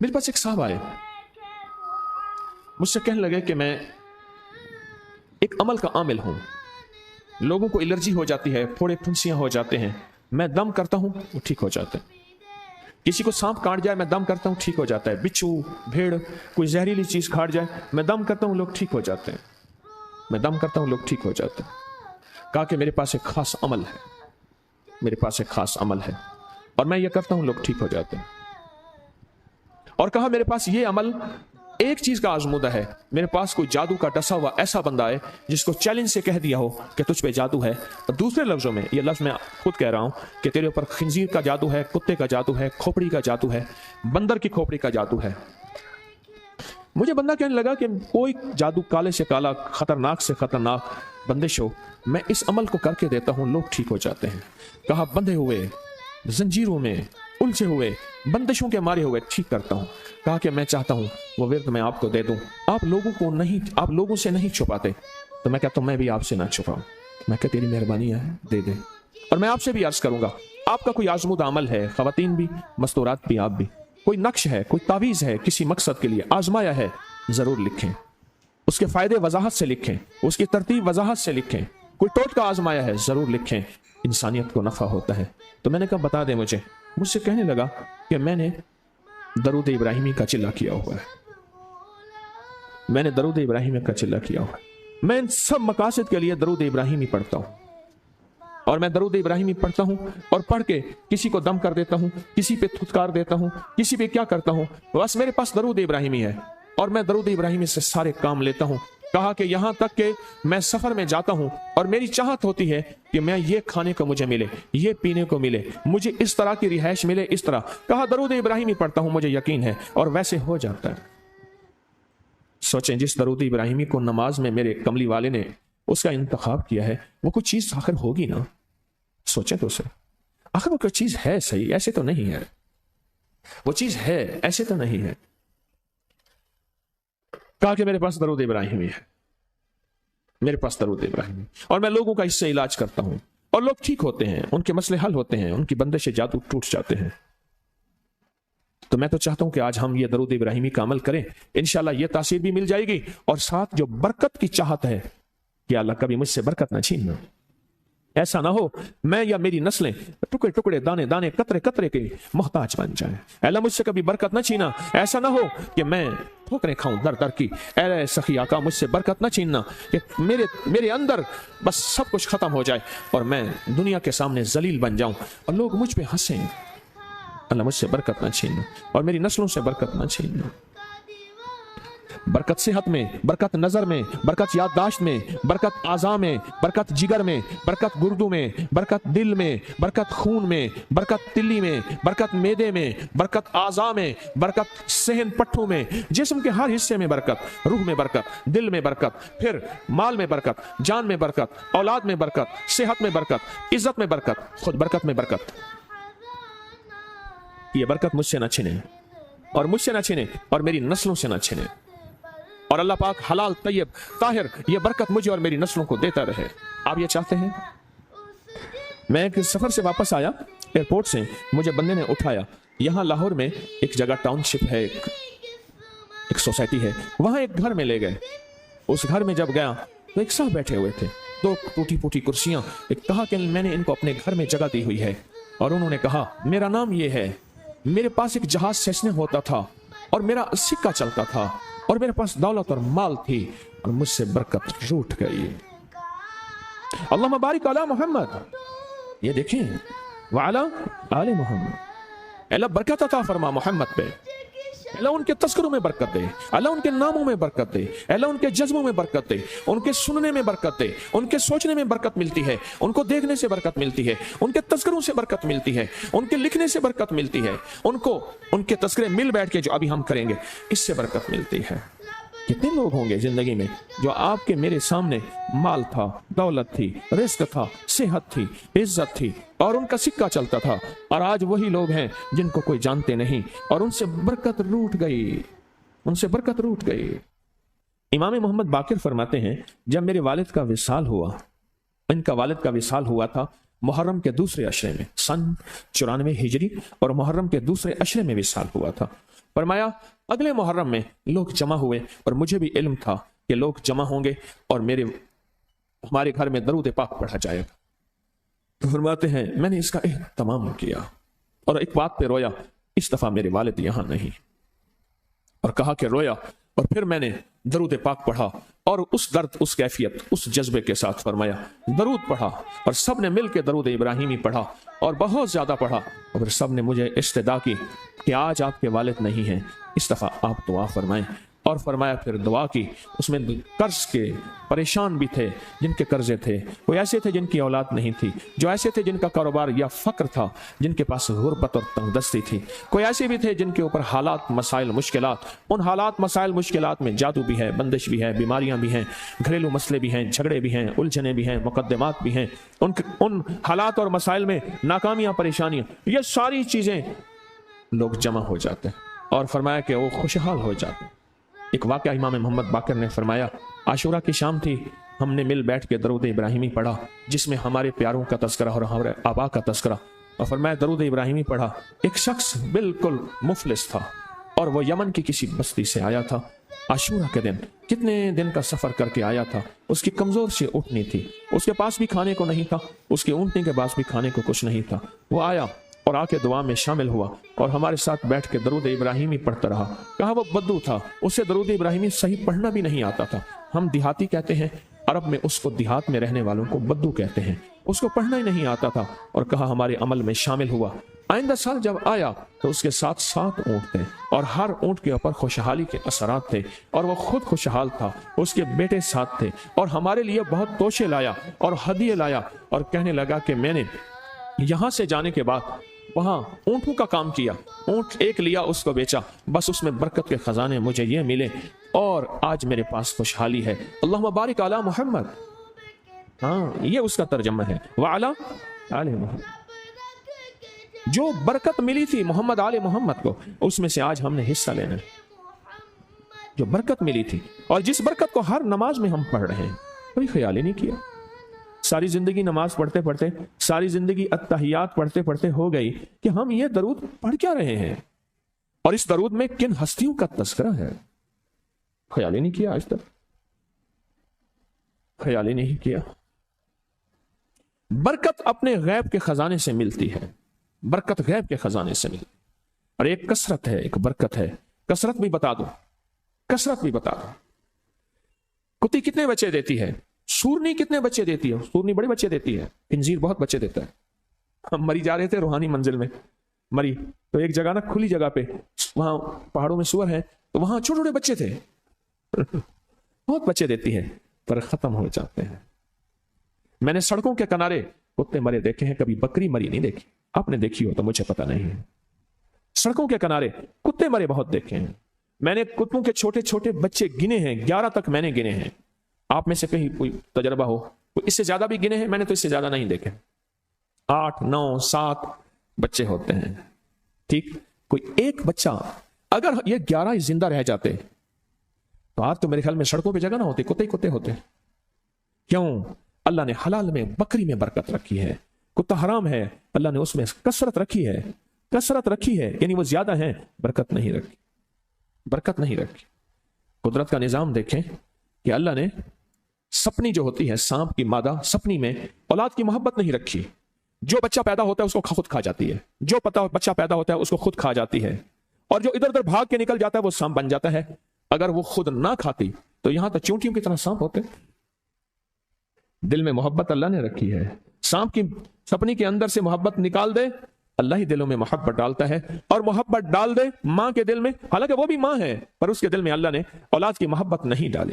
मेरे पास एक साहब आए, मुझसे कहने लगे कि मैं एक अमल का आमिल हूं, लोगों को एलर्जी हो जाती है, फोड़े फुंसियां हो जाते हैं, मैं दम करता हूं वो ठीक हो जाता है। किसी को सांप काट जाए मैं दम करता हूं ठीक हो जाता है। बिच्छू, भेड़, कोई जहरीली चीज काट जाए मैं दम करता हूं लोग ठीक हो जाते हैं। मैं दम करता हूं लोग ठीक हो जाते हैं। कहा कि मेरे पास एक खास अमल है, मेरे पास एक खास अमल है और मैं ये करता हूं लोग ठीक हो जाते हैं। और कहा मेरे पास ये अमल एक चीज का आजमूदा है, मेरे पास कोई जादू का डसा हुआ ऐसा बंदा है जिसको चैलेंज से कह दिया हो कि तुझ पे जादू है। और दूसरे लफ्जों में, ये लफ्ज मैं खुद कह रहा हूं कि तेरे ऊपर खिंजीर का जादू है, कुत्ते का जादू है, खोपड़ी का जादू है, बंदर की खोपड़ी का जादू है। मुझे बंदा कहने लगा कि कोई जादू काले से काला, खतरनाक से खतरनाक बंदिश हो, मैं इस अमल को करके देता हूं लोग ठीक हो जाते हैं। कहा बंधे हुए, जंजीरों में उलझे हुए, बंदिशों के मारे हुए ठीक करता हूं। कहा कि मैं चाहता हूं वो विर्द मैं आपको दे दूं, आप लोगों से नहीं छुपाते। तो मैं कहता हूं मैं भी आपसे ना छुपाऊं। मैं कहता तेरी मेहरबानी है, दे दे। और मैं आपसे भी अर्ज करूंगा, आपका कोई आजमूदा अमल है, खवातीन भी, मस्तूरात भी, आप भी, कोई नक्श है, कोई तावीज है, किसी मकसद के लिए आजमाया है, जरूर लिखें। उसके फायदे वजाहत से लिखें, उसकी तरतीब वजाहत से लिखें। कोई टोटका आजमाया है, जरूर लिखें, इंसानियत को नफा होता है। तो मैंने कहा बता दे मुझे। मुझसे कहने लगा कि मैंने दरूद इब्राहिमी का चिल्ला किया हुआ है, मैंने दरूद इब्राहिमी का चिल्ला किया हुआ है। मैं इन सब मकासद के लिए दरूद इब्राहिमी पढ़ता हूं, और मैं दरूद इब्राहिमी पढ़ता हूं और पढ़ के किसी को दम कर देता हूं, किसी पे थुतकार देता हूं, किसी पे क्या करता हूं, बस मेरे पास दरूद इब्राहिमी है और मैं दरूद इब्राहिमी से सारे काम लेता हूं। कहा कि यहां तक कि मैं सफर में जाता हूं और मेरी चाहत होती है कि मैं ये खाने को मुझे मिले, ये पीने को मिले, मुझे इस तरह की रिहाइश मिले, इस तरह। कहा दरूद इब्राहिमी पढ़ता हूं, मुझे यकीन है, और वैसे हो जाता है। सोचें, जिस दरूद इब्राहिमी को नमाज में मेरे कमली वाले ने उसका इंतखाब किया है, वो कुछ चीज आखिर होगी ना। सोचें तो सही, आखिर वो कोई चीज है सही, ऐसे तो नहीं है, वो चीज है ऐसे तो नहीं है। कहा कि मेरे पास दरूद इब्राहिमी है, मेरे पास दरूद इब्राहिमी, और मैं लोगों का इससे इलाज करता हूं और लोग ठीक होते हैं, उनके मसले हल होते हैं, उनकी बंदिशें जादू टूट जाते हैं। तो मैं तो चाहता हूं कि आज हम ये दरूद इब्राहिमी का अमल करें, इंशाल्लाह ये तासीर भी मिल जाएगी, और साथ जो बरकत की चाहत है कि अल्लाह कभी मुझसे बरकत ना छीनना। ऐसा ना हो मैं या मेरी नस्लें टुकड़े टुकड़े, दाने दाने, कतरे कतरे के मोहताज बन जाए। अल्लाह मुझसे कभी बरकत ना छीना। ऐसा ना हो कि मैं ठोकरें खाऊं दर दर की। ऐ सखी आका, मुझसे बरकत ना छीनना कि मेरे अंदर बस सब कुछ खत्म हो जाए और मैं दुनिया के सामने जलील बन जाऊं और लोग मुझ पे हंसें। अल्लाह मुझसे बरकत ना छीनना और मेरी नस्लों से बरकत ना छीनना। बरकत सेहत में, बरकत नजर में, बरकत याददाश्त में, बरकत आज़ा में, बरकत जिगर में, बरकत गुर्दों में, बरकत दिल में, बरकत खून में, बरकत तिल्ली में, बरकत मेदे में, बरकत आज़ा में, बरकत सहन पट्टों में, जिस्म के हर हिस्से में बरकत, रूह में बरकत, दिल में बरकत, फिर माल में बरकत, जान में बरकत, औलाद में बरकत, सेहत में बरकत, इज्जत में बरकत, खुद बरकत में बरकत। ये बरकत मुझसे ना छिने और मुझसे ना छिने और मेरी नस्लों से ना छिने, और अल्लाह पाक हलाल तैयब ताहिर ये बरकत मुझे और मेरी नस्लों को देता रहे। आप ये चाहते हैं? मैं एक सफर से वापस आया एयरपोर्ट से, मुझे बंदे ने उठाया। यहाँ लाहौर में एक जगह टाउनशिप है, एक सोसाइटी है, वहां एक घर में ले गए। उस घर में जब गया तो एक साहब बैठे हुए थे, दो टूटी फूटी कुर्सियां। एक कहा कि मैंने इनको अपने घर में जगह दी हुई है, और उन्होंने कहा मेरा नाम ये है, मेरे पास एक जहाज सेसने होता था और मेरा सिक्का चलता था और मेरे पास दौलत और माल थी और मुझसे बरकत रूठ गई। अल्लाहुम्मा बारिक अला मोहम्मद, ये देखें, वाला आले मोहम्मद। अल्लाह बरकत अता फरमा मोहम्मद पे, अल्लाह उनके तस्करों में बरकत दे, अल्लाह उनके नामों में बरकत दे, अल्लाह उनके जज्बों में बरकत दे, उनके सुनने में बरकत दे, उनके सोचने में बरकत मिलती है, उनको देखने से बरकत मिलती है, उनके तस्करों से बरकत मिलती है, उनके लिखने से बरकत मिलती है, उनको उनके तस्करे मिल बैठ के जो अभी हम करेंगे इससे बरकत मिलती है। कितने लोग होंगे जिंदगी में जो आपके मेरे सामने माल था, दौलत थी, रिस्क था, सेहत थी, इज्जत थी और उनका सिक्का चलता था, और आज वही लोग हैं जिनको कोई जानते नहीं और उनसे बरकत रूठ गई, उनसे बरकत रूठ गई। इमाम मोहम्मद बाकिर फरमाते हैं, जब मेरे वालिद का विसाल हुआ, इनका वालिद का विसाल हुआ था मुहर्रम के दूसरे अशरे में, सन 94 हिजरी और मुहर्रम के दूसरे अशरे में विसाल हुआ था। فرمایا اگلے محرم میں لوگ جمع ہوئے اور مجھے بھی علم تھا کہ لوگ جمع ہوں گے اور ہمارے گھر میں درود پاک پڑھا جائے گا. تو فرماتے ہیں میں نے اس کا اہتمام کیا اور ایک بات پہ رویا. اس دفعہ میرے والد یہاں نہیں، اور کہا کہ رویا، اور پھر میں نے درود پاک پڑھا اور اس درد، اس کیفیت، اس جذبے کے ساتھ فرمایا درود پڑھا، اور سب نے مل کے درود ابراہیمی پڑھا اور بہت زیادہ پڑھا. اور پھر سب نے مجھے استدعا کی کہ آج آپ کے والد نہیں ہیں، اس دفعہ آپ دعا فرمائیں. اور فرمایا پھر دعا کی. اس میں قرض کے پریشان بھی تھے جن کے قرضے تھے، کوئی ایسے تھے جن کی اولاد نہیں تھی، جو ایسے تھے جن کا کاروبار یا فقر تھا، جن کے پاس غربت اور تنگ دستی تھی، کوئی ایسے بھی تھے جن کے اوپر حالات، مسائل، مشکلات. ان حالات، مسائل، مشکلات میں جادو بھی ہے، بندش بھی ہے، بیماریاں بھی ہیں، گھریلو مسئلے بھی ہیں، جھگڑے بھی ہیں، الجھنیں بھی ہیں، مقدمات بھی ہیں. ان حالات اور مسائل میں ناکامیاں، پریشانیاں، یہ ساری چیزیں لوگ جمع ہو جاتے ہیں. اور فرمایا کہ وہ خوشحال ہو جاتے ہیں. ایک واقعہ امام محمد باقر نے فرمایا، عاشورہ کی شام تھی، ہم نے مل بیٹھ کے درود ابراہیمی پڑھا جس میں ہمارے پیاروں کا تذکرہ اور ہمارے آبا کا تذکرہ. اور فرمایا درود ابراہیمی پڑھا. ایک شخص بالکل مفلس تھا اور وہ یمن کی کسی بستی سے آیا تھا. عاشورہ کے دن کتنے دن کا سفر کر کے آیا تھا. اس کی کمزور سی اونٹنی تھی، اس کے پاس بھی کھانے کو نہیں تھا، اس کی اونٹنی کے پاس بھی کھانے کو کچھ نہیں تھا. وہ آیا اور آ کے دعا میں شامل ہوا اور ہمارے ساتھ بیٹھ کے درود ابراہیمی پڑھتا رہا. کہا وہ بدو تھا، اسے درود ابراہیمی صحیح پڑھنا بھی نہیں آتا تھا. ہم دیہاتی کہتے ہیں، عرب میں اس کو دیہات میں رہنے والوں کو بدو کہتے ہیں. اس کو پڑھنا ہی نہیں آتا تھا. اور کہا ہمارے عمل میں شامل ہوا. آئندہ سال جب آیا تو اس کے ساتھ 7 اونٹ تھے اور ہر اونٹ کے اوپر خوشحالی کے اثرات تھے اور وہ خود خوشحال تھا. اس کے بیٹے ساتھ تھے اور ہمارے لیے بہت توشے لایا اور ہدیے لایا اور کہنے لگا کہ میں نے یہاں سے جانے کے بعد وہاں اونٹوں کا کام کیا، اونٹ ایک لیا، اس کو بیچا، بس اس میں برکت کے خزانے مجھے یہ ملے اور آج میرے پاس خوشحالی ہے. اللہم بارک علی محمد. ہاں، یہ اس کا ترجمہ ہے. وعلی آل محمد. جو برکت ملی تھی محمد آل محمد کو، اس میں سے آج ہم نے حصہ لینا ہے. جو برکت ملی تھی اور جس برکت کو ہر نماز میں ہم پڑھ رہے ہیں، کوئی خیال ہی نہیں کیا. ساری زندگی نماز پڑھتے پڑھتے، ساری زندگی اتحیات پڑھتے پڑھتے ہو گئی کہ ہم یہ درود پڑھ کیا رہے ہیں اور اس درود میں کن ہستیوں کا تذکرہ ہے. خیال ہی نہیں کیا، آج تک خیال ہی نہیں کیا. برکت اپنے غیب کے خزانے سے ملتی ہے. برکت غیب کے خزانے سے ملتی. اور ایک کثرت ہے، ایک برکت ہے. کثرت بھی بتا دو، کثرت بھی بتا دو. کتی کتنے بچے دیتی ہے؟ سورنی کتنے بچے دیتی ہے؟ سورنی بڑے بچے دیتی ہے، خنزیر بہت بچے دیتا ہے. ہم مری جا رہے تھے روحانی منزل میں، مری تو ایک جگہ نا کھلی جگہ پہ، وہاں پہاڑوں میں سور ہیں، تو وہاں چھوٹے چھوٹے بچے تھے. بہت بچے دیتی ہے پر ختم ہو جاتے ہیں. میں نے سڑکوں کے کنارے کتے مرے دیکھے ہیں، کبھی بکری مری نہیں دیکھی. آپ نے دیکھی ہو تو مجھے پتا نہیں ہے. سڑکوں کے کنارے کتے مرے بہت دیکھے ہیں. میں نے کتوں کے چھوٹے چھوٹے بچے گنے ہیں، 11 تک میں نے گنے ہیں. آپ میں سے کہیں کوئی تجربہ ہو، کوئی اس سے زیادہ بھی گنے ہیں؟ میں نے تو اس سے زیادہ نہیں دیکھے. 8 9 7 بچے ہوتے ہیں. ٹھیک، کوئی ایک بچہ، اگر یہ 11 زندہ رہ جاتے تو آج تو میرے خیال میں سڑکوں پہ جگہ نہ ہوتی، کتے ہی کتے ہوتے. کیوں؟ اللہ نے حلال میں، بکری میں برکت رکھی ہے. کتا حرام ہے، اللہ نے اس میں کثرت رکھی ہے. کثرت رکھی ہے یعنی وہ زیادہ ہیں، برکت نہیں رکھی. برکت نہیں رکھی. قدرت کا نظام دیکھیں کہ اللہ نے سپنی جو ہوتی ہے، سانپ کی مادہ، سپنی میں اولاد کی محبت نہیں رکھی. جو بچہ پیدا ہوتا ہے اس کو خود کھا جاتی ہے. جو بچہ پیدا ہوتا ہے اس کو خود کھا جاتی ہے. اور جو ادھر ادھر بھاگ کے نکل جاتا ہے وہ سانپ بن جاتا ہے. اگر وہ خود نہ کھاتی تو یہاں تو چونٹیوں کی طرح سانپ ہوتے. دل میں محبت اللہ نے رکھی ہے. سانپ کی سپنی کے اندر سے محبت نکال دے، اللہ ہی دلوں میں محبت ڈالتا ہے. اور محبت ڈال دے ماں کے دل میں، حالانکہ وہ بھی ماں ہے، پر اس کے دل میں اللہ نے اولاد کی محبت نہیں ڈالی.